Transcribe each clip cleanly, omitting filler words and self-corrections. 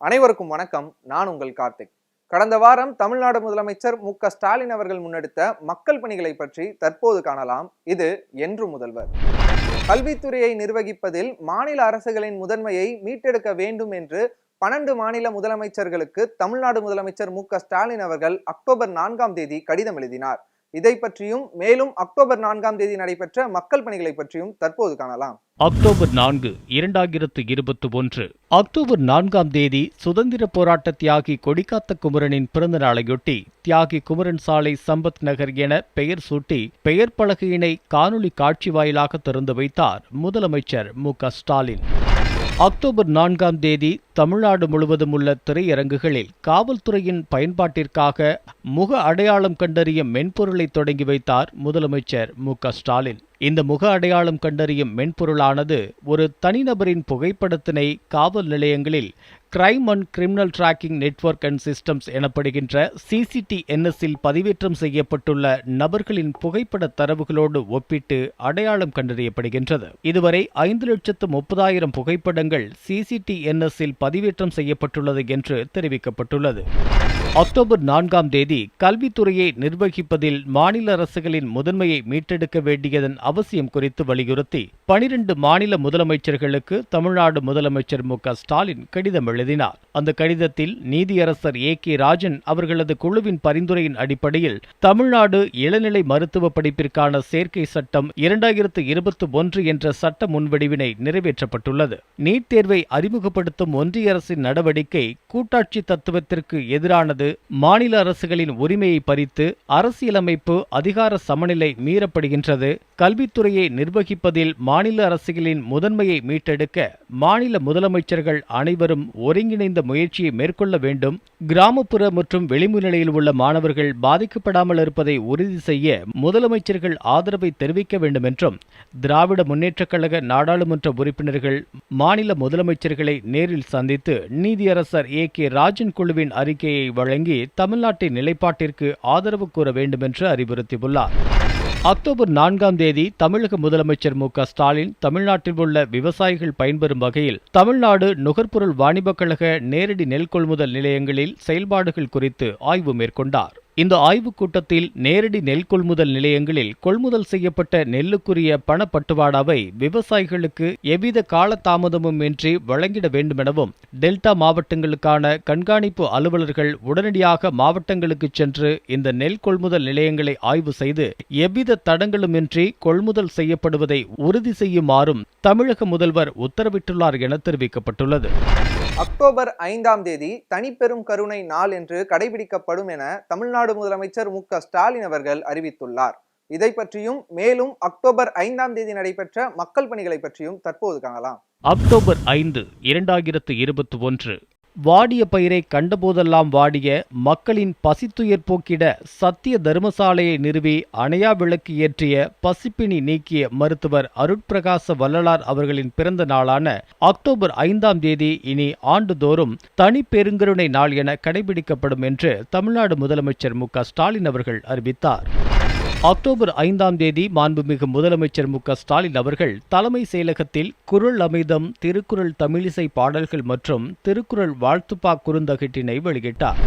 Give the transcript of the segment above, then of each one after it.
அனைவருக்கும் வணக்கம். நான் உங்கள் கார்த்திக். கடந்த வாரம் தமிழ்நாடு முதலமைச்சர் மு.க.ஸ்டாலின் அவர்கள் முன்னெடுத்த மக்கள் பணிகளை பற்றி தற்போது காணலாம். இது என்று முதல்வர். கல்வித்துறையை நிர்வகிப்பதில் மாநில அரசுகளின் முதன்மையை மீட்டெடுக்க வேண்டும் என்று 12 மாநில முதலமைச்சர்களுக்கு தமிழ்நாடு முதலமைச்சர் மு.க.ஸ்டாலின் அவர்கள் அக்டோபர் 4ஆம் தேதி கடிதம் எழுதினார். இதை பற்றியும் மேலும் அக்டோபர் 4ஆம் தேதி நடைபெற்ற மக்கள் பணிகளை பற்றியும் தற்போது காணலாம். அக்டோபர் 4, 2021 அக்டோபர் 4ஆம் தேதி சுதந்திர போராட்ட தியாகி கொடிக்காத்த குமரனின் பிறந்த நாளையொட்டி தியாகி குமரன் சாலை சம்பத் நகர் என பெயர் சூட்டி பெயர் பலகையினை காணொலி காட்சி வாயிலாக திறந்து வைத்தார் முதலமைச்சர் மு.க.ஸ்டாலின். அக்டோபர் 4ஆம் தேதி தமிழ்நாடு முழுவதும் உள்ள திரையரங்குகளில் காவல்துறையின் பயன்பாட்டிற்காக முக அடையாளம் கண்டறியும் மென்பொருளை தொடங்கி வைத்தார் முதலமைச்சர் மு.க.ஸ்டாலின். இந்த முக அடையாளம் கண்டறியும் மென்பொருளானது ஒரு தனிநபரின் புகைப்படத்தினை காவல் நிலையங்களில் crime and criminal tracking network and systems எனப்படுகின்ற CCTNS-இல் பதிவேற்றம் செய்யப்பட்டுள்ள நபர்களின் புகைப்பட தரவுகளோடு ஒப்பிட்டு அடையாளம் கண்டறியப்படுகின்றது. இதுவரை 5,30,000 புகைப்படங்கள் CCTNS-இல் பதிவேற்றம் செய்யப்பட்டுள்ளது என்று தெரிவிக்கப்பட்டுள்ளது. அக்டோபர் 4ஆம் தேதி கல்வித்துறையை நிர்வகிப்பதில் மாநில அரசுகளின் முதன்மையை மீட்டெடுக்க வேண்டியதன் அவசியம் குறித்து வலியுறுத்தி 12 மாநில முதலமைச்சர்களுக்கு தமிழ்நாடு முதலமைச்சர் மு.க.ஸ்டாலின் கடிதம் எழுதினார். அந்த கடிதத்தில் நீதியரசர் A.K. ராஜன் அவர்களது குழுவின் பரிந்துரையின் அடிப்படையில் தமிழ்நாடு இளநிலை மருத்துவ படிப்பிற்கான சேர்க்கை சட்டம் 2021 என்ற சட்ட முன்வடிவினை நிறைவேற்றப்பட்டுள்ளது. நீட் தேர்வை அறிமுகப்படுத்தும் ஒன்றிய அரசின் நடவடிக்கை கூட்டாட்சி தத்துவத்திற்கு எதிரானது, மாநில அரசுகளின் உரிமையை பறித்து அரசியலமைப்பு அதிகார சமநிலை மீறப்படுகின்றது. கல்வித்துறையை நிர்வகிப்பதில் மாநில அரசுகளின் முதன்மையை மீட்டெடுக்க மாநில முதலமைச்சர்கள் அனைவரும் ஒருங்கிணைந்த முயற்சியை மேற்கொள்ள வேண்டும். கிராமப்புற மற்றும் வெளிமு நிலையில் உள்ள மாணவர்கள் பாதிக்கப்படாமல் இருப்பதை உறுதி செய்ய முதலமைச்சர்கள் ஆதரவை தெரிவிக்க வேண்டும் என்றும் திராவிட முன்னேற்றக் கழக நாடாளுமன்ற உறுப்பினர்கள் மாநில முதலமைச்சர்களை நேரில் சந்தித்து நீதியரசர் A.K. ராஜன் குழுவின் அறிக்கையை வழங்கி தமிழ்நாட்டின் நிலைப்பாட்டிற்கு ஆதரவு கூற வேண்டும் என்று அறிவுறுத்தியுள்ளார். அக்டோபர் 4ஆம் தேதி தமிழக முதலமைச்சர் மு.க.ஸ்டாலின் தமிழ்நாட்டில் உள்ள விவசாயிகள் பயன்பெறும் வகையில் தமிழ்நாடு நுகர்பொருள் வாணிபக் கழக நேரடி நெல் கொள்முதல் நிலையங்களில் செயல்பாடுகள் குறித்து ஆய்வு மேற்கொண்டார். இந்த ஆய்வுக் கூட்டத்தில் நேரடி நெல் கொள்முதல் நிலையங்களில் கொள்முதல் செய்யப்பட்ட நெல்லுக்குரிய பணப்பட்டுவாடாவை விவசாயிகளுக்கு எவ்வித காலதாமதமும் இன்றி வழங்கிட வேண்டுமெனவும், டெல்டா மாவட்டங்களுக்கான கண்காணிப்பு அலுவலர்கள் உடனடியாக மாவட்டங்களுக்கு சென்று இந்த நெல் கொள்முதல் நிலையங்களை ஆய்வு செய்து எவ்வித தடங்களுமின்றி கொள்முதல் செய்யப்படுவதை உறுதி செய்யுமாறும் தமிழக முதல்வர் உத்தரவிட்டுள்ளார் என தெரிவிக்கப்பட்டுள்ளது. அக்டோபர் 5ஆம் தேதி தனிப்பெரும் கருணை நாள் என்று கடைபிடிக்கப்படும் என தமிழ்நாடு முதலமைச்சர் மு.க.ஸ்டாலின் அவர்கள் அறிவித்துள்ளார். இதை பற்றியும் மேலும் அக்டோபர் 5ஆம் தேதி நடைபெற்ற மக்கள் பணிகளை பற்றியும் தற்போது காணலாம். அக்டோபர் 5, 2021 வாடிய பயிரை கண்டபோதெல்லாம் வாடிய மக்களின் பசித்துயர் போக்கிட சத்திய தர்மசாலையை நிறுவி அணையா விளக்கு ஏற்றிய பசிப்பினி நீக்கிய மருத்துவர் அருட்பிரகாச வள்ளலார் அவர்களின் பிறந்த நாளான அக்டோபர் 5ஆம் தேதி இனி ஆண்டுதோறும் தனி பெருங்கருணை நாள் என கடைபிடிக்கப்படும் என்று தமிழ்நாடு முதலமைச்சர் மு.க.ஸ்டாலின் அவர்கள் அறிவித்தார். அக்டோபர் 5ஆம் தேதி மாண்புமிகு முதலமைச்சர் மு.க.ஸ்டாலின் அவர்கள் தலைமை செயலகத்தில் குறள் அமிர்தம், திருக்குறள் தமிழிசை பாடல்கள் மற்றும் திருக்குறள் வாழ்த்துப்பா குறுந்தகட்டினை வெளியிட்டார்.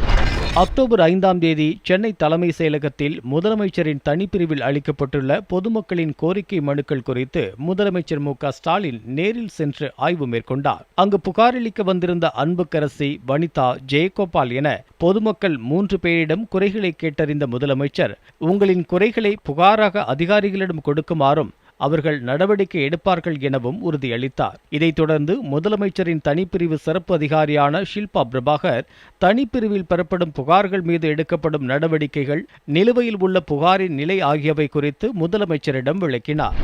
அக்டோபர் 5ஆம் தேதி சென்னை தலைமை செயலகத்தில் முதலமைச்சரின் தனிப்பிரிவில் அளிக்கப்பட்டுள்ள பொதுமக்களின் கோரிக்கை மனுக்கள் குறித்து முதலமைச்சர் மு.க.ஸ்டாலின் நேரில் சென்று ஆய்வு மேற்கொண்டார். அங்கு புகாரளிக்க வந்திருந்த அன்புக்கரசி, வனிதா, ஜெயகோபால் என பொதுமக்கள் 3 பேரிடம் குறைகளை கேட்டறிந்த முதலமைச்சர் உங்களின் குறைகளை புகாராக அதிகாரிகளிடம் கொடுக்குமாறும் அவர்கள் நடவடிக்கை எடுப்பார்கள் எனவும் உறுதியளித்தார். இதைத் தொடர்ந்து முதலமைச்சரின் தனிப்பிரிவு சிறப்பு அதிகாரியான ஷில்பா பிரபாகர் தனிப்பிரிவில் பெறப்படும் புகார்கள் மீது எடுக்கப்படும் நடவடிக்கைகள், நிலுவையில் உள்ள புகாரின் நிலை ஆகியவை குறித்து முதலமைச்சரிடம் விளக்கினார்.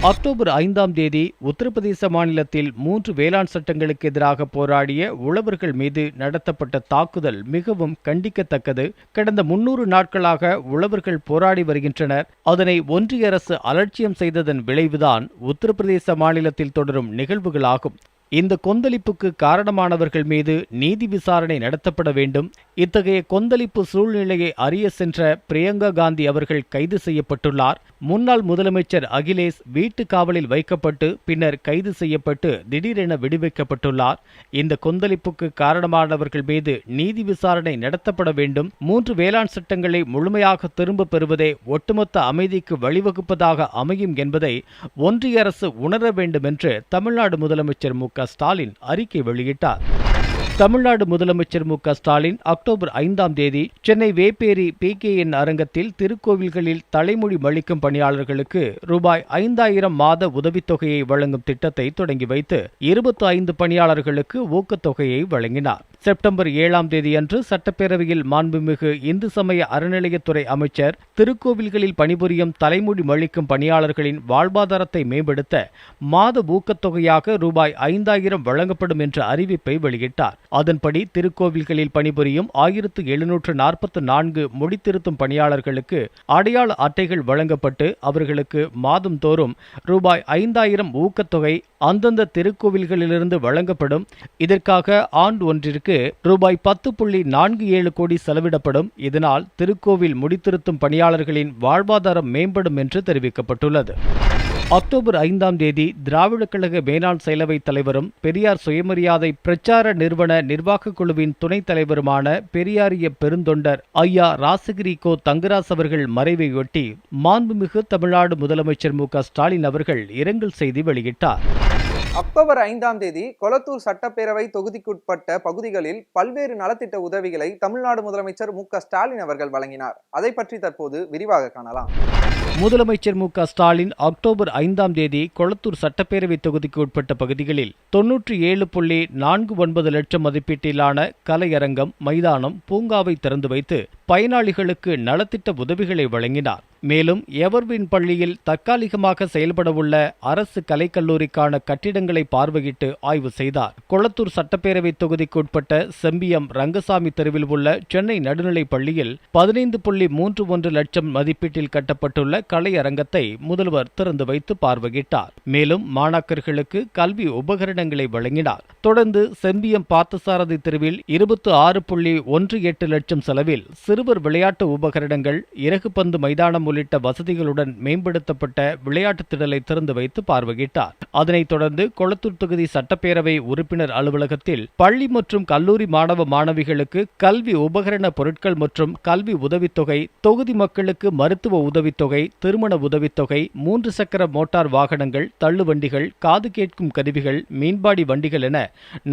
அக்டோபர் 5ஆம் தேதி உத்தரப்பிரதேச மாநிலத்தில் 3 வேளாண் சட்டங்களுக்கு எதிராக போராடிய உழவர்கள் மீது நடத்தப்பட்ட தாக்குதல் மிகவும் கண்டிக்கத்தக்கது. கடந்த 300 நாட்களாக உழவர்கள் போராடி வருகின்றனர். அதனை ஒன்றிய அரசு அலட்சியம் செய்ததன் விளைவுதான் உத்தரப்பிரதேச மாநிலத்தில் தொடரும் நிகழ்வுகளாகும். இந்த கொந்தளிப்புக்கு காரணமானவர்கள் மீது நீதி விசாரணை நடத்தப்பட வேண்டும். இத்தகைய கொந்தளிப்பு சூழ்நிலையை அறிய சென்ற பிரியங்கா காந்தி அவர்கள் கைது செய்யப்பட்டுள்ளார். முன்னாள் முதலமைச்சர் அகிலேஷ் வீட்டு காவலில் வைக்கப்பட்டு பின்னர் கைது செய்யப்பட்டு திடீரென விடுவிக்கப்பட்டுள்ளார். இந்த கொந்தளிப்புக்கு காரணமானவர்கள் மீது நீதி விசாரணை நடத்தப்பட வேண்டும். 3 வேளாண் சட்டங்களை முழுமையாக திரும்ப பெறுவதே ஒட்டுமொத்த அமைதிக்கு வழிவகுப்பதாக அமையும் என்பதை ஒன்றிய அரசு உணர வேண்டும் என்று தமிழ்நாடு முதலமைச்சர் மு.க. ஸ்டாலின் அறிக்கை வெளியிட்டார். தமிழ்நாடு முதலமைச்சர் மு.க. ஸ்டாலின் அக்டோபர் 5ஆம் தேதி சென்னை வேப்பேரி PKN அரங்கத்தில் திருக்கோவில்களில் தலைமொழி மழிக்கும் பணியாளர்களுக்கு ரூபாய் 5000 மாத உதவித்தொகையை வழங்கும் திட்டத்தை தொடங்கி வைத்து 25 பணியாளர்களுக்கு ஊக்கத்தொகையை வழங்கினார். செப்டம்பர் 7ஆம் தேதியன்று சட்டப்பேரவையில் மாண்புமிகு இந்து சமய அறநிலையத்துறை அமைச்சர் திருக்கோவில்களில் பணிபுரியும் தலைமொழி மழிக்கும் பணியாளர்களின் வாழ்வாதாரத்தை மேம்படுத்த மாத ஊக்கத்தொகையாக ரூபாய் 5000 வழங்கப்படும் என்ற அறிவிப்பை வெளியிட்டார். அதன்படி திருக்கோவில்களில் பணிபுரியும் 1744 மொழித்திருத்தும் பணியாளர்களுக்கு அடையாள அட்டைகள் வழங்கப்பட்டு அவர்களுக்கு மாதந்தோறும் ரூபாய் 5000 ஊக்கத்தொகை அந்தந்த திருக்கோவில்களிலிருந்து வழங்கப்படும். இதற்காக ஆண்டு ஒன்றிற்கு ரூபாய் 10.47 கோடி செலவிடப்படும். இதனால் திருக்கோவில் முடித்திருத்தும் பணியாளர்களின் வாழ்வாதாரம் மேம்படும் என்று தெரிவிக்கப்பட்டுள்ளது. அக்டோபர் 5ஆம் தேதி திராவிடக் கழக மேனாள் செயலவைத் தலைவரும் பெரியார் சுயமரியாதை பிரச்சார நிறுவன நிர்வாகக் குழுவின் துணைத் தலைவருமான பெரியாரிய பெருந்தொண்டர் ஐயா ராசகிரி கோ தங்கராஜ் அவர்கள் மறைவையொட்டி மாண்புமிகு தமிழ்நாடு முதலமைச்சர் மு.க. ஸ்டாலின் அவர்கள் இரங்கல் செய்தி வெளியிட்டார். அக்டோபர் 5ஆம் தேதி கொளத்தூர் சட்டப்பேரவை தொகுதிக்குட்பட்ட பகுதிகளில் பல்வேறு நலத்திட்ட உதவிகளை தமிழ்நாடு முதலமைச்சர் மு.க. ஸ்டாலின் அவர்கள் வழங்கினார். அதை பற்றி தற்போது விரிவாக காணலாம். முதலமைச்சர் மு.க. ஸ்டாலின் அக்டோபர் 5ஆம் தேதி கொளத்தூர் சட்டப்பேரவை தொகுதிக்கு உட்பட்ட பகுதிகளில் 97.49 லட்சம் மதிப்பீட்டிலான கலையரங்கம், மைதானம், பூங்காவை திறந்து வைத்து பயனாளிகளுக்கு நலத்திட்ட உதவிகளை வழங்கினார். மேலும் எவர்வின் பள்ளியில் தற்காலிகமாக செயல்படவுள்ள அரசு கலைக்கல்லூரிக்கான கட்டிடங்களை பார்வையிட்டு ஆய்வு செய்தார். கொளத்தூர் சட்டப்பேரவை தொகுதிக்கு உட்பட்ட செம்பியம் ரங்கசாமி தெருவில் உள்ள சென்னை நடுநிலைப் பள்ளியில் 15.31 லட்சம் மதிப்பீட்டில் கட்டப்பட்டுள்ள கலையரங்கத்தை முதல்வர் திறந்து வைத்து பார்வையிட்டார். மேலும் மாணாக்கர்களுக்கு கல்வி உபகரணங்களை வழங்கினார். தொடர்ந்து செம்பியம் பார்த்தசாரதி தெருவில் 26.18 லட்சம் செலவில் சிறுவர் விளையாட்டு உபகரணங்கள், இறகுப்பந்து மைதானம் உள்ளிட்ட வசதிகளுடன் மேம்படுத்தப்பட்ட விளையாட்டு திடலை திறந்து வைத்து பார்வையிட்டார். அதனைத் தொடர்ந்து கொளத்தூர் தொகுதி சட்டப்பேரவை உறுப்பினர் அலுவலகத்தில் பள்ளி மற்றும் கல்லூரி மாணவ மாணவிகளுக்கு கல்வி உபகரண பொருட்கள் மற்றும் கல்வி உதவித்தொகை, தொகுதி மக்களுக்கு மருத்துவ உதவித்தொகை, திருமண உதவித்தொகை, 3 சக்கர மோட்டார் வாகனங்கள், தள்ளுவண்டிகள், காது கேட்கும் கருவிகள், மீன்பாடி வண்டிகள் என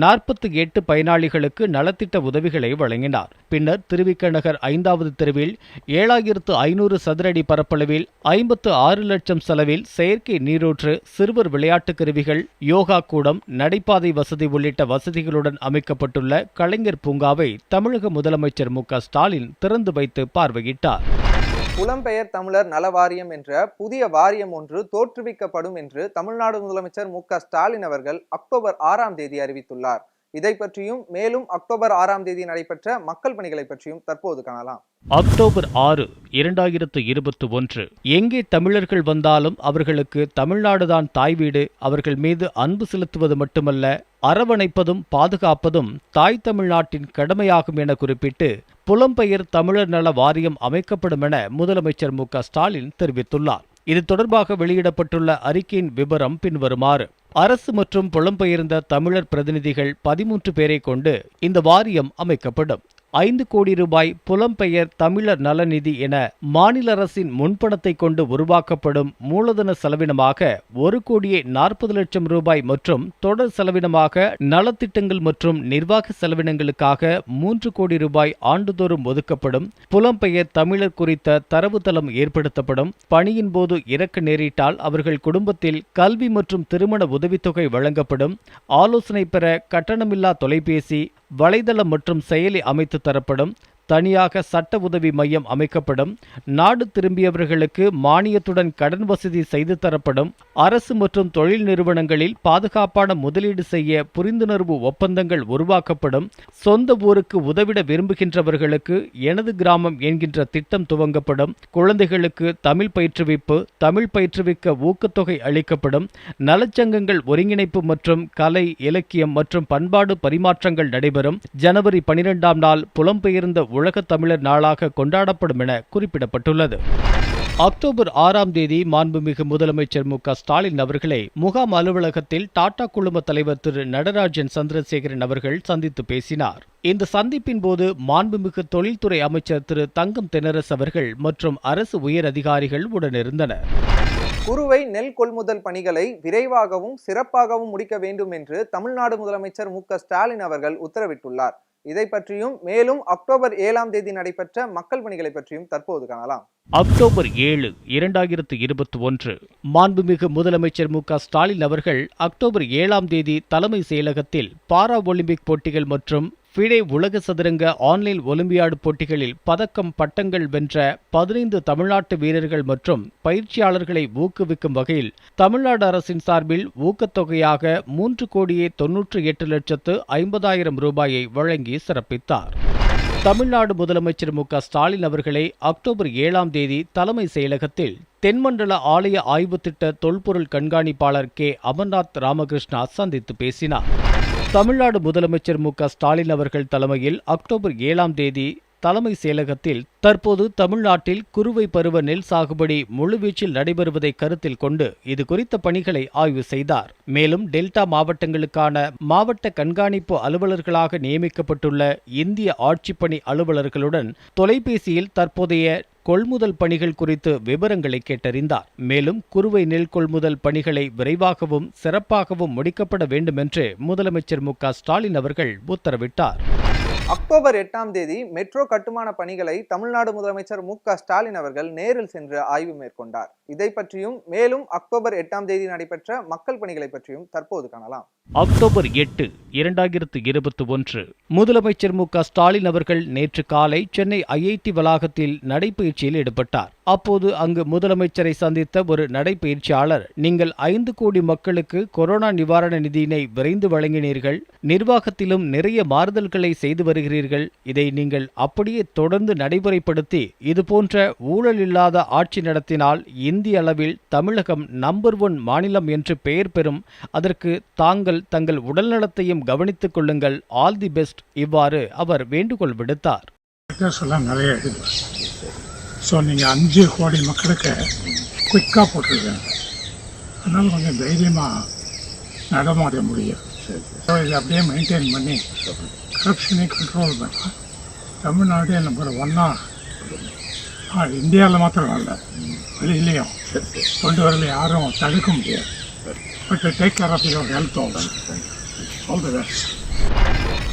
48 பயனாளிகளுக்கு நலத்திட்ட உதவிகளை வழங்கினார். பின்னர் திருவிக நகர் 5வது தெருவில் 7500 சதுரடி பரப்பளவில் 56 லட்சம் செலவில் செயற்கை நீரூற்று, சிறுவர் விளையாட்டு கருவிகள், யோகா கூடம், நடைபாதை வசதி உள்ளிட்ட வசதிகளுடன் அமைக்கப்பட்டுள்ள கலைஞர் பூங்காவை தமிழக முதலமைச்சர் மு.க. ஸ்டாலின் திறந்து வைத்து பார்வையிட்டார். புலம்பெயர் தமிழர் நல வாரியம் என்ற புதிய வாரியம் ஒன்று தோற்றுவிக்கப்படும் என்று தமிழ்நாடு முதலமைச்சர் மு.க. ஸ்டாலின் அவர்கள் அக்டோபர் 6ஆம் தேதி அறிவித்துள்ளார். இதை பற்றியும் மேலும் அக்டோபர் 6ஆம் தேதி நடைபெற்ற மக்கள் பணிகளை பற்றியும் தற்போது காணலாம். அக்டோபர் 6, 2021 எங்கே தமிழர்கள் வந்தாலும் அவர்களுக்கு தமிழ்நாடுதான் தாய் வீடு. அவர்கள் மீது அன்பு செலுத்துவது மட்டுமல்ல, அரவணைப்பதும் பாதுகாப்பதும் தாய் தமிழ்நாட்டின் கடமையாகும் என குறிப்பிட்டு புலம்பெயர் தமிழர் நல வாரியம் அமைக்கப்படும் என முதலமைச்சர் மு.க. ஸ்டாலின் தெரிவித்துள்ளார். இது தொடர்பாக வெளியிடப்பட்டுள்ள அறிக்கையின் விபரம் பின்வருமாறு. அரசு மற்றும் புலம்பெயர்ந்த தமிழர் பிரதிநிதிகள் 13 பேரை கொண்டு இந்த வாரியம் அமைக்கப்படும். 5 கோடி ரூபாய் புலம்பெயர் தமிழர் நலநிதி என மாநில அரசின் முன்பணத்தை கொண்டு உருவாக்கப்படும் மூலதன செலவினமாக 1,40 லட்சம் ரூபாய் மற்றும் தொடர் செலவினமாக நலத்திட்டங்கள் மற்றும் நிர்வாக செலவினங்களுக்காக 3 கோடி ரூபாய் ஆண்டுதோறும் ஒதுக்கப்படும். புலம்பெயர் தமிழர் குறித்த தரவுத்தளம் ஏற்படுத்தப்படும். பணியின் போது இறக்க நேரிட்டால் அவர்கள் குடும்பத்தில் கல்வி மற்றும் திருமண உதவித்தொகை வழங்கப்படும். ஆலோசனை பெற கட்டணமில்லா தொலைபேசி, வலைதளம் மற்றும் செயலி அமைத்து தரப்படும். தனியாக சட்ட உதவி மையம் அமைக்கப்படும். நாடு திரும்பியவர்களுக்கு மானியத்துடன் கடன் வசதி செய்து தரப்படும். அரசு மற்றும் தொழில் நிறுவனங்களில் பாதுகாப்பான முதலீடு செய்ய புரிந்துணர்வு ஒப்பந்தங்கள் உருவாக்கப்படும். சொந்த ஊருக்கு உதவிட விரும்புகின்றவர்களுக்கு எனது கிராமம் என்கின்ற திட்டம் துவங்கப்படும். குழந்தைகளுக்கு தமிழ் பயிற்றுவிப்பு, தமிழ் பயிற்றுவிக்க ஊக்கத்தொகை அளிக்கப்படும். நலச்சங்கங்கள் ஒருங்கிணைப்பு மற்றும் கலை, இலக்கியம் மற்றும் பண்பாடு பரிமாற்றங்கள் நடைபெறும். ஜனவரி 12ஆம் நாள் புலம்பெயர்ந்த உலக தமிழர் நாளாக கொண்டாடப்படும் என குறிப்பிடப்பட்டுள்ளது. அக்டோபர் 6ஆம் தேதி மாண்புமிகு முதலமைச்சர் ஸ்டாலின் அவர்களை முகாம் அலுவலகத்தில் டாடா குழும தலைவர் திரு நடராஜன் சந்திரசேகரன் அவர்கள் சந்தித்து பேசினார். இந்த சந்திப்பின் போது மாண்புமிகு தொழில்துறை அமைச்சர் திரு தங்கம் தென்னரசு அவர்கள் மற்றும் அரசு உயர் அதிகாரிகள் உடனிருந்தனர். குறுவை நெல் கொள்முதல் பணிகளை விரைவாகவும் சிறப்பாகவும் முடிக்க வேண்டும் என்று தமிழ்நாடு முதலமைச்சர் ஸ்டாலின் அவர்கள் உத்தரவிட்டுள்ளார். இதை பற்றியும் மேலும் அக்டோபர் 7ஆம் தேதி நடைபெற்ற மக்கள் பணிகளை பற்றியும் தற்போது காணலாம். அக்டோபர் 7, 2021 மாண்புமிகு முதலமைச்சர் ஸ்டாலின் அவர்கள் அக்டோபர் 7ஆம் தேதி தலைமை செயலகத்தில் பாரா ஒலிம்பிக் போட்டிகள் மற்றும் ஃபிடே உலக சதுரங்க ஆன்லைன் ஒலிம்பியாடு போட்டிகளில் பட்டங்கள் வென்ற 15 தமிழ்நாட்டு வீரர்கள் மற்றும் பயிற்சியாளர்களை ஊக்குவிக்கும் வகையில் தமிழ்நாடு அரசின் சார்பில் ஊக்கத்தொகையாக 3,98,50,000 ரூபாயை வழங்கி சிறப்பித்தார். தமிழ்நாடு முதலமைச்சர் ஸ்டாலின் அவர்களை அக்டோபர் 7ஆம் தேதி தலைமை செயலகத்தில் தென்மண்டல ஆலய ஆய்வு திட்ட தொல்பொருள் கண்காணிப்பாளர் கே அமர்நாத் ராமகிருஷ்ணா சந்தித்து பேசினார். தமிழ்நாடு முதலமைச்சர் ஸ்டாலின் அவர்கள் தலைமையில் அக்டோபர் 7ஆம் தேதி தலைமை செயலகத்தில் தற்போது தமிழ்நாட்டில் குறுவை பருவ நெல் சாகுபடி முழுவீச்சில் நடைபெறுவதை கருத்தில் கொண்டு இது குறித்த பணிகளை ஆய்வு செய்தார். மேலும் டெல்டா மாவட்டங்களுக்கான மாவட்ட கண்காணிப்பு அலுவலர்களாக நியமிக்கப்பட்டுள்ள இந்திய ஆட்சிப்பணி அலுவலர்களுடன் தொலைபேசியில் தற்போதைய கொள்முதல் பணிகள் குறித்து விவரங்களை கேட்டறிந்தார். மேலும் குறுவை நெல் கொள்முதல் பணிகளை விரைவாகவும் சிறப்பாகவும் முடிக்கப்பட வேண்டும் என்று முதலமைச்சர் ஸ்டாலின் அவர்கள் உத்தரவிட்டார். அக்டோபர் 8ஆம் தேதி மெட்ரோ கட்டுமான பணிகளை தமிழ்நாடு முதலமைச்சர் ஸ்டாலின் அவர்கள் நேரில் சென்று ஆய்வு மேற்கொண்டார். இதை பற்றியும் மேலும் அக்டோபர் 8ஆம் தேதி நடைபெற்ற மக்கள் பணிகளை பற்றியும் தற்போது காணலாம். அக்டோபர் 8, 2021 முதலமைச்சர் ஸ்டாலின் அவர்கள் நேற்று காலை சென்னை IIT வளாகத்தில் நடைபயிற்சியில் ஈடுபட்டார். அப்போது அங்கு முதலமைச்சரை சந்தித்த ஒரு நடைபயிற்சியாளர், நீங்கள் 5 கோடி மக்களுக்கு கொரோனா நிவாரண நிதியினை விரைந்து வழங்கினீர்கள், நிர்வாகத்திலும் நிறைய மாறுதல்களை செய்து வருகிறீர்கள், இதை நீங்கள் அப்படியே தொடர்ந்து நடைமுறைப்படுத்தி இதுபோன்ற ஊழல் இல்லாத ஆட்சி நடத்தினால் இந்திய அளவில் தமிழகம் நம்பர் 1 மாநிலம் என்று பெயர் பெறும். அதற்கு தங்கள் உடல்நலத்தையும் கவனித்துக் கொள்ளுங்கள், ஆல் தி பெஸ்ட், இவ்வாறு அவர் வேண்டுகோள் விடுத்தார். ஸோ நீங்கள் 5 கோடி மக்களுக்கு குயிக்காக போட்டிருக்கேன், அதனால் கொஞ்சம் தைரியமாக நடமாட முடியும். ஸோ இதை அப்படியே மெயின்டைன் பண்ணி கரப்ஷனை கண்ட்ரோல் பண்ணால் தமிழ்நாடு நம்பர் 1 இந்தியாவில் மாத்திரம் இல்லை, வெளியிலையும் கொண்டு வரல யாரும் தடுக்க முடியாது. But take care of your health all the best.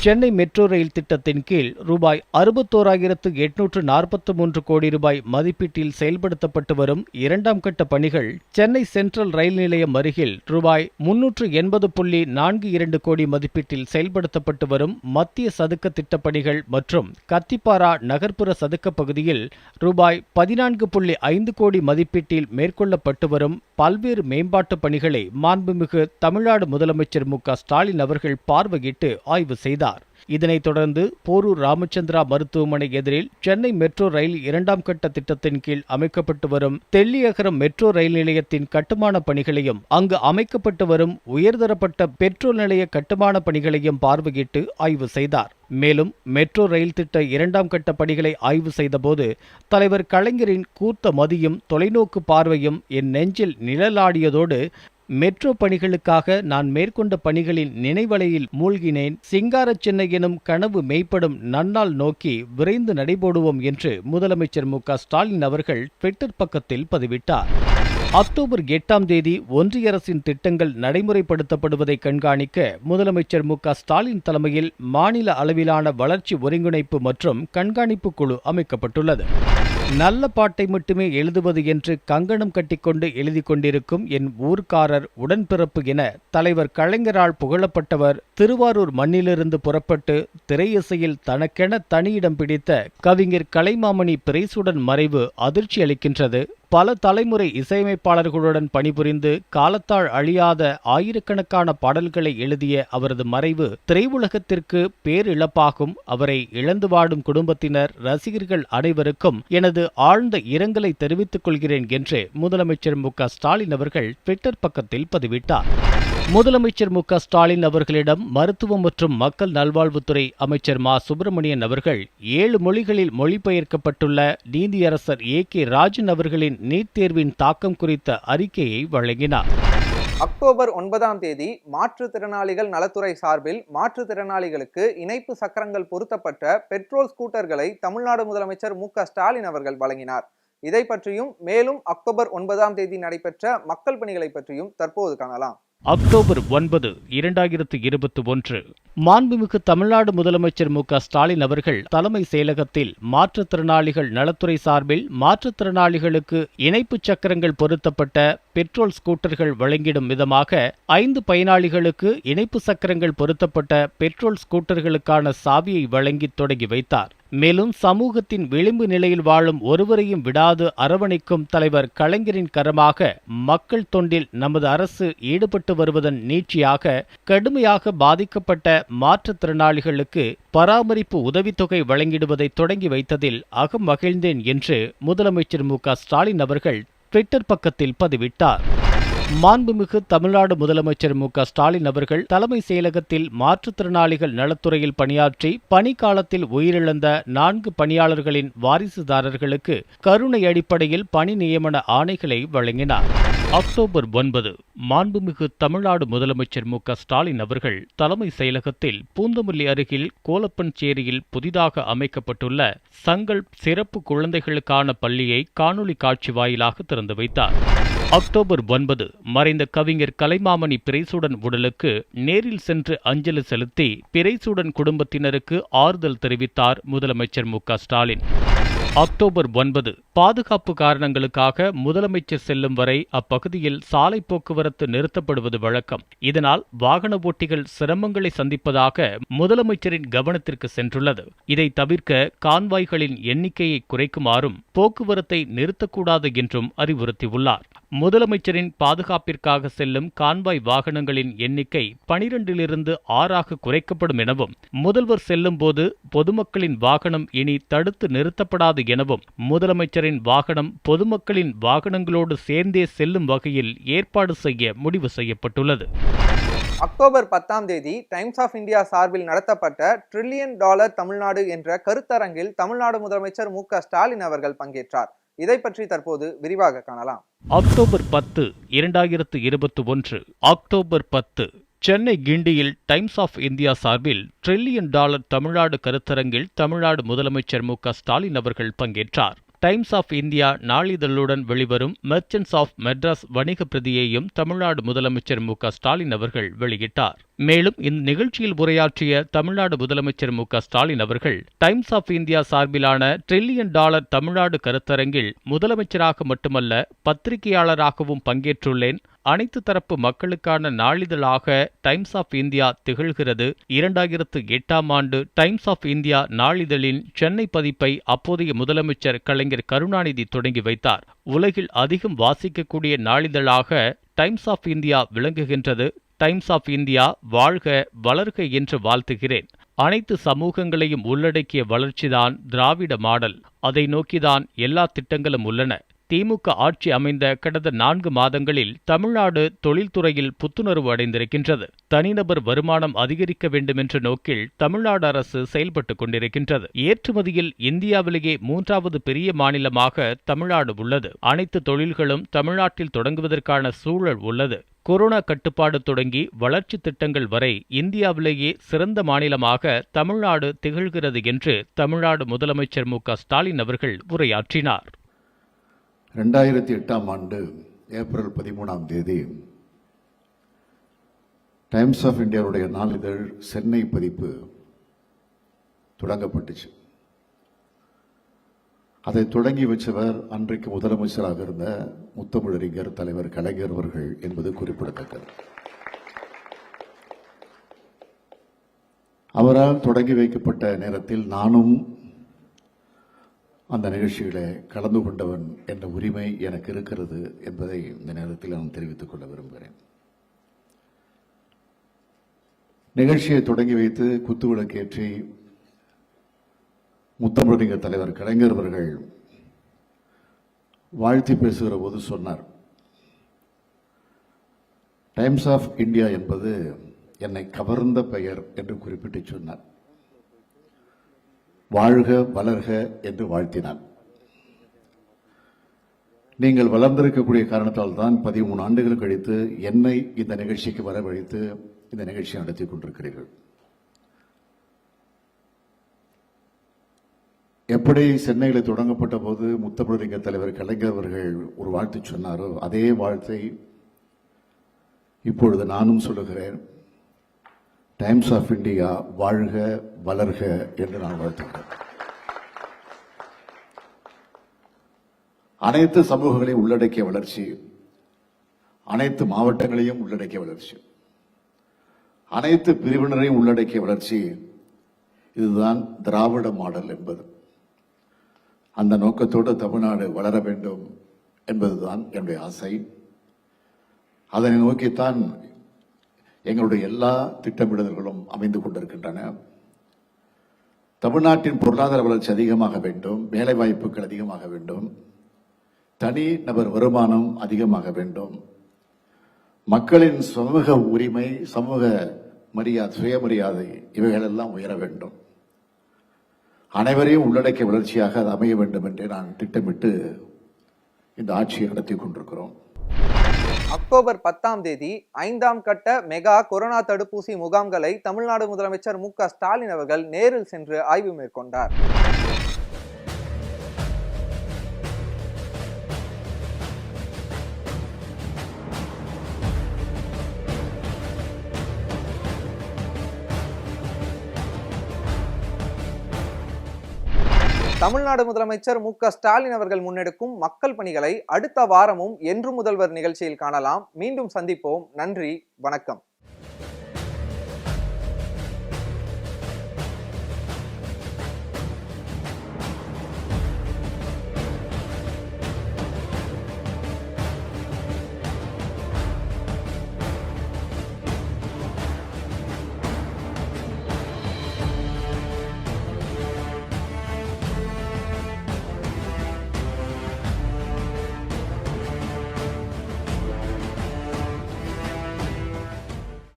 Chennai metro rail திட்டத்தின் கீழ் ரூபாய் 61,843 கோடி ரூபாய் மதிப்பீட்டில் செயல்படுத்தப்பட்டு வரும் 2ஆம் கட்ட பணிகள் சென்னை சென்ட்ரல் ரயில் நிலையம் அருகில் ரூபாய் 380.42 கோடி மதிப்பீட்டில் செயல்படுத்தப்பட்டு வரும் மத்திய சதுக்க திட்டப்பணிகள் மற்றும் கத்திப்பாரா நகர்ப்புற சதுக்க பகுதியில் ரூபாய் 14.5 கோடி மதிப்பீட்டில் மேற்கொள்ளப்பட்டு வரும் பல்வேறு மேம்பாட்டு பணிகளை மாண்புமிகு தமிழ்நாடு முதலமைச்சர் ஸ்டாலின் அவர்கள் பார்வையிட்டு ஆய்வு செய்தார். இதனைத் தொடர்ந்து போரூர் ராமச்சந்திரா மருத்துவமனை எதிரில் சென்னை மெட்ரோ ரயில் 2ஆம் கட்ட திட்டத்தின் கீழ் அமைக்கப்பட்டு வரும் தெல்லியகரம் மெட்ரோ ரயில் நிலையத்தின் கட்டுமான பணிகளையும் அங்கு அமைக்கப்பட்டு வரும் உயர்தரப்பட்ட பெட்ரோல் நிலைய கட்டுமான பணிகளையும் பார்வையிட்டு ஆய்வு செய்தார். மேலும் மெட்ரோ ரயில் திட்ட 2ஆம் கட்ட பணிகளை ஆய்வு செய்தபோது தலைவர் கலைஞரின் கூர்த்த மதியும் தொலைநோக்கு பார்வையும் என் நெஞ்சில் நிழலாடியதோடு மெட்ரோ பணிகளுக்காக நான் மேற்கொண்ட பணிகளின் நினைவலையில் மூழ்கினேன், சிங்கார சென்னை எனும் கனவு மெய்ப்படும் நன்னாள் நோக்கி விரைந்து நடைபோடுவோம் என்று முதலமைச்சர் ஸ்டாலின் அவர்கள் ட்விட்டர் பக்கத்தில் பதிவிட்டார். அக்டோபர் 8ஆம் தேதி ஒன்றிய அரசின் திட்டங்கள் நடைமுறைப்படுத்தப்படுவதை கண்காணிக்க முதலமைச்சர் ஸ்டாலின் தலைமையில் மாநில அளவிலான வளர்ச்சி ஒருங்கிணைப்பு மற்றும் கண்காணிப்பு குழு அமைக்கப்பட்டுள்ளது. நல்ல பாட்டை மட்டுமே எழுதுவது என்று கங்கணம் கட்டிக்கொண்டு எழுதி கொண்டிருக்கும் என் ஊர்க்காரர் உடன்பிறப்பு என தலைவர் கலைஞரால் புகழப்பட்டவர் திருவாரூர் மண்ணிலிருந்து புறப்பட்டு திரையிசையில் தனக்கென தனியிடம் பிடித்த கவிஞர் கலைமாமணி பிரைசுடன் மறைவு அதிர்ச்சி அளிக்கின்றது. பல தலைமுறை இசையமைப்பாளர்களுடன் பணிபுரிந்து காலத்தால் அழியாத ஆயிரக்கணக்கான பாடல்களை எழுதிய அவரது மறைவு திரையுலகத்திற்கு பேரிழப்பாகும். அவரை இழந்து வாடும் குடும்பத்தினர், ரசிகர்கள் அனைவருக்கும் எனது ஆழ்ந்த இரங்கலை தெரிவித்துக் கொள்கிறேன் என்று முதலமைச்சர் ஸ்டாலின் அவர்கள் ட்விட்டர் பக்கத்தில் பதிவிட்டார். முதலமைச்சர் மு க ஸ்டாலின் அவர்களிடம் மருத்துவம் மற்றும் மக்கள் நல்வாழ்வுத்துறை அமைச்சர் மா சுப்பிரமணியன் அவர்கள் 7 மொழிகளில் மொழிபெயர்க்கப்பட்டுள்ள நீதியரசர் ஏ.கே. ராஜன் அவர்களின் நீட் தேர்வின் தாக்கம் குறித்த அறிக்கையை வழங்கினார். அக்டோபர் 9ஆம் தேதி மாற்றுத்திறனாளிகள் நலத்துறை சார்பில் மாற்றுத்திறனாளிகளுக்கு இணைப்பு சக்கரங்கள் பொருத்தப்பட்ட பெட்ரோல் ஸ்கூட்டர்களை தமிழ்நாடு முதலமைச்சர் மு க ஸ்டாலின் அவர்கள் வழங்கினார். இதை பற்றியும் மேலும் அக்டோபர் 9ஆம் தேதி நடைபெற்ற மக்கள் பணிகளை பற்றியும் தற்போது காணலாம். அக்டோபர் 9, 2021 மாண்புமிகு தமிழ்நாடு முதலமைச்சர் மு க ஸ்டாலின் அவர்கள் தலைமை செயலகத்தில் மாற்றுத்திறனாளிகள் நலத்துறை சார்பில் மாற்றுத்திறனாளிகளுக்கு இணைப்பு சக்கரங்கள் பொருத்தப்பட்ட பெட்ரோல் ஸ்கூட்டர்கள் வழங்கிடும் விதமாக 5 பயனாளிகளுக்கு இணைப்பு சக்கரங்கள் பொருத்தப்பட்ட பெட்ரோல் ஸ்கூட்டர்களுக்கான சாவியை வழங்கி தொடங்கி வைத்தார். மேலும் சமூகத்தின் விளிம்பு நிலையில் வாழும் ஒருவரையும் விடாது அரவணைக்கும் தலைவர் கலைஞரின் கரமாக மக்கள் தொண்டில் நமது அரசு ஈடுபட்டு வருவதன் நீட்சியாக கடுமையாக பாதிக்கப்பட்ட மாற்றுத்திறனாளிகளுக்கு பராமரிப்பு உதவித்தொகை வழங்கிடுவதை தொடங்கி வைத்ததில் அகம் மகிழ்ந்தேன் என்று முதலமைச்சர் மு க ஸ்டாலின் அவர்கள் ட்விட்டர் பக்கத்தில் பதிவிட்டார். மாண்புமிகு தமிழ்நாடு முதலமைச்சர் மு க ஸ்டாலின் அவர்கள் தலைமை செயலகத்தில் மாற்றுத்திறனாளிகள் நலத்துறையில் பணியாற்றி பணிக்காலத்தில் உயிரிழந்த 4 பணியாளர்களின் வாரிசுதாரர்களுக்கு கருணை அடிப்படையில் பணி நியமன ஆணைகளை வழங்கினார். அக்டோபர் 9 மாண்புமிகு தமிழ்நாடு முதலமைச்சர் மு க ஸ்டாலின் அவர்கள் தலைமை செயலகத்தில் பூந்தமல்லி அருகில் கோலப்பன்சேரியில் புதிதாக அமைக்கப்பட்டுள்ள சங்கல் சிறப்பு குழந்தைகளுக்கான பள்ளியை காணொலி காட்சி வாயிலாக திறந்து வைத்தார். அக்டோபர் 9 மறைந்த கவிஞர் கலைமாமணி பிறைசூடன் உடலுக்கு நேரில் சென்று அஞ்சலி செலுத்தி பிறைசூடன் குடும்பத்தினருக்கு ஆறுதல் தெரிவித்தார் முதலமைச்சர் மு க ஸ்டாலின். அக்டோபர் 9 பாதுகாப்பு காரணங்களுக்காக முதலமைச்சர் செல்லும் வரை அப்பகுதியில் சாலை போக்குவரத்து நிறுத்தப்படுவது வழக்கம். இதனால் வாகன ஓட்டிகள் சிரமங்களை சந்திப்பதாக முதலமைச்சரின் கவனத்திற்கு சென்றுள்ளது. இதை தவிர்க்க கான்வாய்களின் எண்ணிக்கையை குறைக்குமாறும் போக்குவரத்தை நிறுத்தக்கூடாது என்றும் அறிவுறுத்தியுள்ளார். முதலமைச்சரின் பாதுகாப்பிற்காக செல்லும் கான்வாய் வாகனங்களின் எண்ணிக்கை 12லிருந்து 6ஆக குறைக்கப்படும் எனவும் முதல்வர் செல்லும் போது பொதுமக்களின் வாகனம் இனி தடுத்து நிறுத்தப்படாது எனவும் முதலமைச்சரின் வாகனம் பொதுமக்களின் வாகனங்களோடு சேர்ந்தே செல்லும் வகையில் ஏற்பாடு செய்ய முடிவு செய்யப்பட்டுள்ளது. அக்டோபர் 10ஆம் தேதி டைம்ஸ் ஆஃப் இந்தியா சார்பில் நடத்தப்பட்ட $1 டிரில்லியன் தமிழ்நாடு என்ற கருத்தரங்கில் தமிழ்நாடு முதலமைச்சர் மு க ஸ்டாலின் அவர்கள் பங்கேற்றார். இதை பற்றி தற்போது விரிவாக காணலாம். அக்டோபர் 10, 2021 அக்டோபர் 10 சென்னை கிண்டியில் டைம்ஸ் ஆஃப் இந்தியா சார்பில் $1 டிரில்லியன் தமிழ்நாடு கருத்தரங்கில் தமிழ்நாடு முதலமைச்சர் மு க ஸ்டாலின் அவர்கள் பங்கேற்றார். டைம்ஸ் ஆஃப் இந்தியா நாளிதழுடன் வெளிவரும் மெர்ச்சன்ட்ஸ் ஆஃப் மெட்ராஸ் வணிக பிரதியையும் தமிழ்நாடு முதலமைச்சர் மு க ஸ்டாலின் அவர்கள் வெளியிட்டார். மேலும் இந்த நிகழ்ச்சியில் உரையாற்றிய தமிழ்நாடு முதலமைச்சர் மு க ஸ்டாலின் அவர்கள் டைம்ஸ் ஆஃப் இந்தியா சார்பிலான $1 டிரில்லியன் தமிழ்நாடு கருத்தரங்கில் முதலமைச்சராக மட்டுமல்ல பத்திரிகையாளராகவும் பங்கேற்றுள்ளேன். அனைத்து தரப்பு மக்களுக்கான நாளிதழாக டைம்ஸ் ஆஃப் இந்தியா திகழ்கிறது. 2008ஆம் ஆண்டு டைம்ஸ் ஆஃப் இந்தியா நாளிதழின் சென்னை பதிப்பை அப்போதைய முதலமைச்சர் கலைஞர் கருணாநிதி தொடங்கி வைத்தார். உலகில் அதிகம் வாசிக்கக்கூடிய நாளிதழாக டைம்ஸ் ஆஃப் இந்தியா விளங்குகின்றது. டைம்ஸ் ஆஃப் இந்தியா வாழ்க வளர்க என்று வாழ்த்துகிறேன். அனைத்து சமூகங்களையும் உள்ளடக்கிய வளர்ச்சிதான் திராவிட மாடல். அதை நோக்கிதான் எல்லா திட்டங்களும் உள்ளன. திமுக ஆட்சி அமைந்த கடந்த 4 மாதங்களில் தமிழ்நாடு தொழில்துறையில் புத்துணர்வு அடைந்திருக்கின்றது. தனிநபர் வருமானம் அதிகரிக்க வேண்டுமென்ற நோக்கில் தமிழ்நாடு அரசு செயல்பட்டுக் கொண்டிருக்கின்றது. ஏற்றுமதியில் இந்தியாவிலேயே 3வது பெரிய மாநிலமாக தமிழ்நாடு உள்ளது. அனைத்து தொழில்களும் தமிழ்நாட்டில் தொடங்குவதற்கான சூழல் உள்ளது. கொரோனா கட்டுப்பாடு தொடங்கி வளர்ச்சி திட்டங்கள் வரை இந்தியாவிலேயே சிறந்த மாநிலமாக தமிழ்நாடு திகழ்கிறது என்று தமிழ்நாடு முதலமைச்சர் மு க ஸ்டாலின் அவர்கள் உரையாற்றினார். 2008ஆம் ஆண்டு ஏப்ரல் 13ஆம் தேதி டைம்ஸ் ஆஃப் இந்தியாவுடைய நாளிதழ் சென்னை பதிப்பு தொடங்கப்பட்டுச்சு. அதை தொடங்கி வச்சவர் அன்றைக்கு முதலமைச்சராக இருந்த முத்தமிழறிஞர் தலைவர் கலைஞர் அவர்கள் என்பது குறிப்பிடத்தக்கது. அவரால் தொடங்கி வைக்கப்பட்ட நேரத்தில் நானும் அந்த நிகழ்ச்சியிலே கலந்து கொண்டவன் என்ற உரிமை எனக்கு இருக்கிறது என்பதை இந்த நேரத்தில் நான் தெரிவித்துக் கொள்ள விரும்புகிறேன். நிகழ்ச்சியை தொடங்கி வைத்து குத்துவிளக்கேற்றி முத்தமிழறிஞர் தலைவர் கலைஞர் அவர்கள் வாழ்த்தி பேசுகிற போது சொன்னார், டைம்ஸ் ஆஃப் இந்தியா என்பது என்னை கவர்ந்த பெயர் என்று குறிப்பிட்டு சொன்னார். வாழ்க வளர்க என்று வாழ்த்தினார். நீங்கள் வளர்ந்திருக்கக்கூடிய காரணத்தால் தான் 13 ஆண்டுகள் கழித்து என்னை இந்த நிகழ்ச்சிக்கு வரவழைத்து இந்த நிகழ்ச்சியை நடத்தி கொண்டிருக்கிறீர்கள். எப்படி சென்னையில் தொடங்கப்பட்ட போது முத்தமிழறிஞர் தலைவர் கலைஞர் அவர்கள் ஒரு வாழ்த்து சொன்னாரோ அதே வாழ்த்தை இப்பொழுது நானும் சொல்லுகிறேன். டைம்ஸ் ஆஃப் இந்தியா வாழ்க வளர்க என்று நான் வாழ்த்துகிறேன். அனைத்து சமூகங்களையும் உள்ளடக்கிய வளர்ச்சி, அனைத்து மாவட்டங்களையும் உள்ளடக்கிய வளர்ச்சி, அனைத்து பிரிவினரையும் உள்ளடக்கிய வளர்ச்சி, இதுதான் திராவிட மாடல் என்பது. அந்த நோக்கத்தோடு தமிழ்நாடு வளர வேண்டும் என்பதுதான் என்னுடைய ஆசை. அதனை நோக்கித்தான் எங்களுடைய எல்லா திட்டமிடல்களும் அமைந்து கொண்டிருக்கின்றன. தமிழ்நாட்டின் பொருளாதார வளர்ச்சி அதிகமாக வேண்டும், வேலை வாய்ப்புகள் அதிகமாக வேண்டும், தனி நபர் வருமானம் அதிகமாக வேண்டும், மக்களின் சமூக உரிமை, சமூக மரியாதை, சுயமரியாதை இவைகளெல்லாம் உயர வேண்டும். அனைவரையும் உள்ளடக்கிய வளர்ச்சியாக அது அமைய வேண்டும் என்று நான் திட்டமிட்டு இந்த ஆட்சியை நடத்தி கொண்டிருக்கிறோம். அக்டோபர் 10ஆம் தேதி 5ஆம் கட்ட மெகா கொரோனா தடுப்பூசி முகாம்களை தமிழ்நாடு முதலமைச்சர் மு.க.ஸ்டாலின் அவர்கள் நேரில் சென்று ஆய்வு மேற்கொண்டார். தமிழ்நாடு முதலமைச்சர் மு.க.ஸ்டாலின் அவர்கள் முன்னெடுக்கும் மக்கள் பணிகளை அடுத்த வாரமும் என்று முதல்வர் நிகழ்ச்சியில் காணலாம். மீண்டும் சந்திப்போம். நன்றி, வணக்கம்.